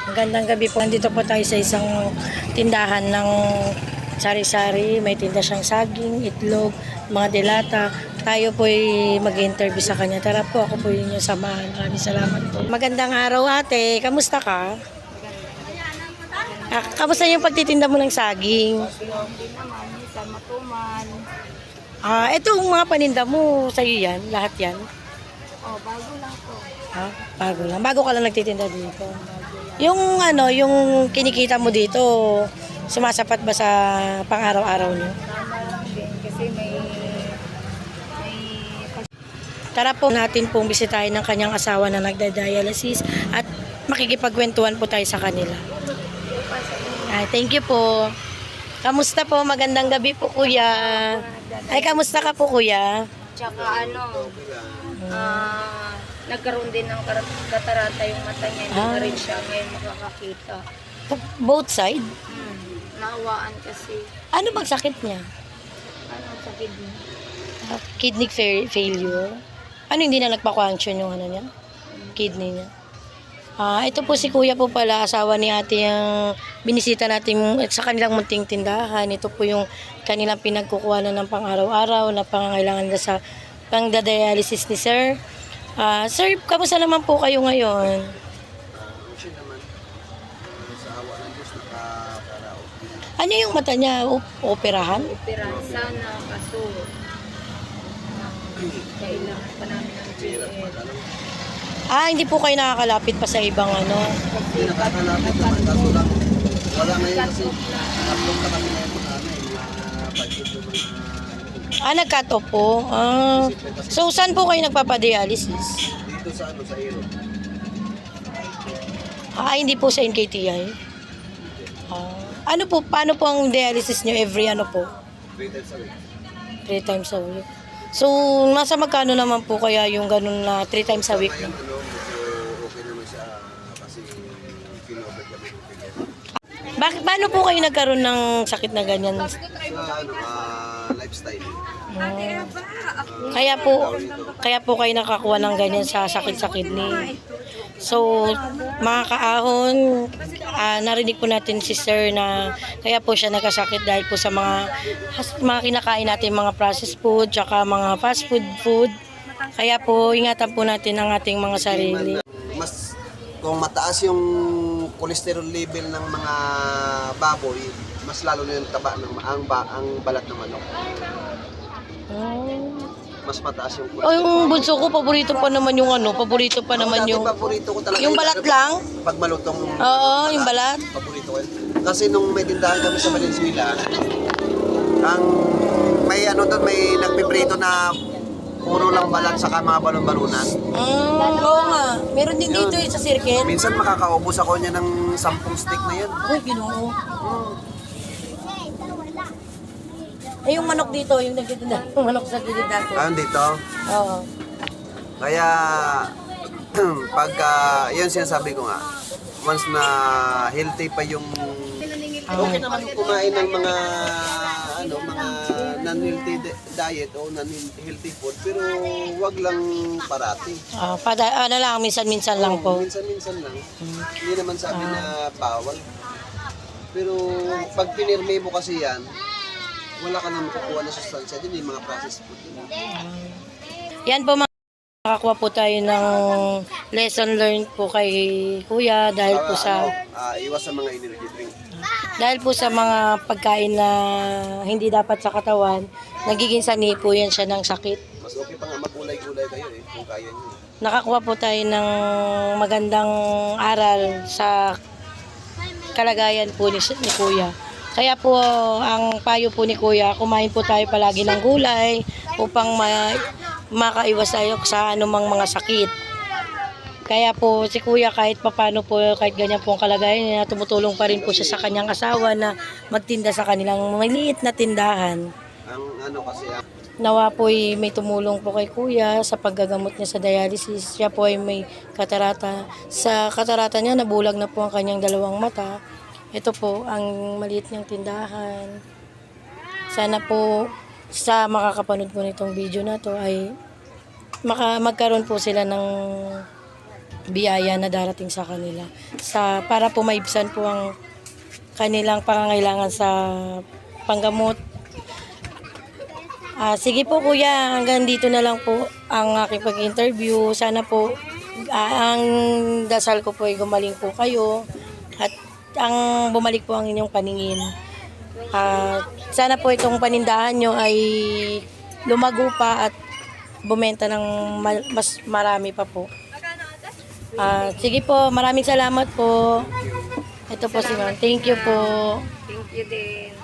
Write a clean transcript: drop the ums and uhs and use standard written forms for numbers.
Magandang gabi po. Nandito po tayo sa isang tindahan ng sari-sari. May tinda siyang saging, itlog, mga delata. Tayo po ay mag-interview sa kanya. Tara po, ako po yun yung samahan. Maraming salamat po. Magandang araw ate. Kamusta ka? Kamusta yung pagtitinda mo ng saging? Hindi naman, minsan matuman. Itong mga paninda mo, sa'yo yan? Lahat yan? Oh, bago lang to. Bago lang. Bago ka lang nagtitinda dito. Yung yung kinikita mo dito, sumasapat ba sa pang-araw-araw niyo? Tama lang din kasi may Tara po natin pong bisitahin ng kanyang asawa na nagda-dialysis at makikipagkwentuhan po tayo sa kanila. Thank you po. Kamusta po? Magandang gabi po, kuya. Kamusta ka po, kuya? tsaka nagkaroon din ng katarata yung mata niya. Hindi na rin siya ngayon makakakita. Both side? Naawaan kasi. Ano bang sakit niya? Sa kidney. Kidney failure? Ano, hindi na nagpa-function yung niya? Kidney niya? Ito po si kuya po pala, asawa ni ate yung binisita natin sa kanilang munting tindahan. Ito po yung kanilang pinagkukuhanan ng pang-araw-araw na pangangailangan na sa pang-dialysis ni sir. Sir, kamusta naman po kayo ngayon? Okay naman. Sa awa ng Diyos nakakaraos. Ano yung mata niya? Operahan? Operahan sana kaso kailangan pa namin ng GL. Hindi po kayo nakakalapit pa sa ibang ano. Hindi nakakalapit naman. Kaso lang, wala ngayon kasi upload na kami ngayon mga budget yung mga Nag-cut off po. So, saan po kayo nagpapadialysis? dito sa sa Ero. Hindi po sa NKTI. Ano po, paano po ang dialysis nyo every ano po? 3 times a week. 3 times a week. So, nasa magkano naman po kaya yung ganun na 3 times a week? Ngayon, medyo okay naman siya kasi kinover kami ng pigil. Paano po kayo nagkaroon ng sakit na ganyan? Sa lifestyle. Kaya po kayo nakakuha ng ganyan sa sakit sa kidney. So, mga kaahon, narinig po natin si sir na kaya po siya nagkasakit dahil po sa mga kinakain natin, mga processed food, tsaka mga fast food. Kaya po, ingatan po natin ang ating mga sarili. Mas kung mataas yung cholesterol level ng mga baboy, mas lalo na yung taba ng ang balat ng manok. Mas mataas yung cholesterol. Yung bunso ko, paborito pa naman yung paborito pa naman yung paborito ko talaga yung balat lang. pag malutong. Oo, yung balat. Paborito ko yun. Kasi nung may tindahan kami sa Valenzuela, ang may doon, may nagpiprito na puro lang balat saka mga balon-balunan. Oo nga. Meron din dito sa circle. Minsan makakaubos ako niya ng 10 stick na yan. Uy, Ginoo. Yung manok dito, yung nagtitinda, yung manok sa gilid natin. Dito. Oo. Kaya, pagka, yun sinasabi ko nga, once na healthy pa yung, okay naman kumain ng mga, mga non-healthy diet o non-healthy food, pero wag lang parati. Minsan-minsan lang po. Minsan-minsan lang. Hindi naman sabi na bawal. Pero pag pinirme mo kasi yan, wala ka na makukuha na sustansya din, yung mga processed food. Yan po, makakuha po tayo ng lesson learned po kay kuya dahil po sa iwas sa mga energy drink. dahil po sa mga pagkain na hindi dapat sa katawan, nagiging sanhi po yan siya ng sakit. Mas okay pa nga magulay-gulay kayo kung kaya nyo. Nakakuha po tayo ng magandang aral sa kalagayan po ni kuya. Kaya po, ang payo po ni kuya, kumain po tayo palagi ng gulay upang makaiwas tayo sa anumang mga sakit. Kaya po si kuya kahit papano po, kahit ganyan po ang kalagayan niya, tumutulong pa rin po siya sa kanyang asawa na magtinda sa kanilang maliit na tindahan. Ang kasi Nawa po ay may tumulong po kay kuya sa paggagamot niya sa dialysis. Siya po ay may katarata. Sa katarata niya, nabulag na po ang kanyang dalawang mata. Ito po ang maliit niyang tindahan. Sana po sa makakapanood po nitong video na to ay magkaroon po sila ng biyaya na darating sa kanila. Para po maibsan po ang kanilang pangangailangan sa panggamot. Sige po kuya, hanggang dito na lang po ang aking pag-interview. Sana po ang dasal ko po ay gumaling po kayo at ang bumalik po ang inyong paningin. Sana po itong panindahan nyo ay lumago pa at bumenta ng mas marami pa po. Sige po, maraming salamat po. Ito po si Ma'am. Thank you po. Thank you din.